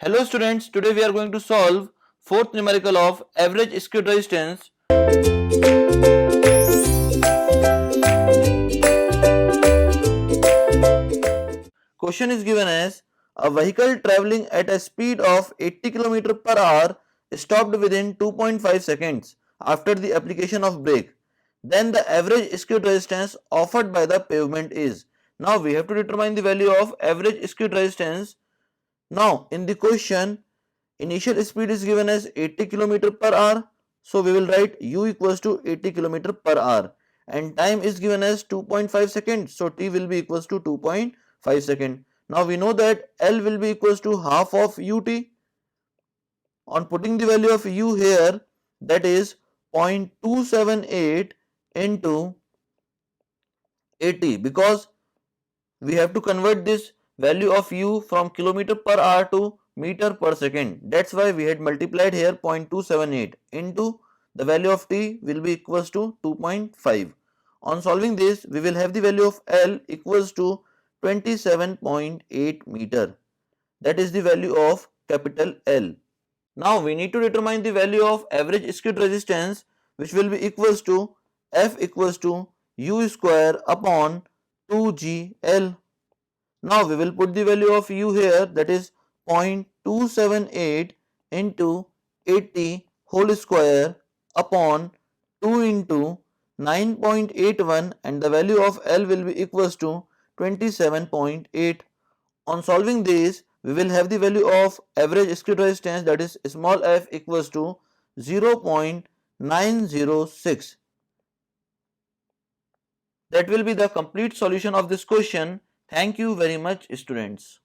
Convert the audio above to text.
Hello students, today we are going to solve fourth numerical of average skid resistance. Question is given as a vehicle traveling at a speed of 80 km per hour stopped within 2.5 seconds after the application of brake. Then the average skid resistance offered by the pavement is. Now we have to determine the value of average skid resistance. Now in the question, initial speed is given as 80 km per hour. So we will write u equals to 80 km per hour and time is given as 2.5 seconds. So t will be equals to 2.5 seconds. Now we know that L will be equals to half of ut. On putting the value of u here, that is 0.278 into 80, because we have to convert this value of u from kilometer per hour to meter per second. That's why we had multiplied here 0.278 into the value of t will be equals to 2.5. On solving this, we will have the value of L equals to 27.8 meter. That is the value of capital L. Now we need to determine the value of average skid resistance, which will be equals to F equals to u square upon 2gl. Now we will put the value of u here, that is 0.278 into 80 whole square upon 2 into 9.81, and the value of L will be equals to 27.8. On solving this, we will have the value of average skid resistance, that is small f equals to 0.906. That will be the complete solution of this question. Thank you very much, students.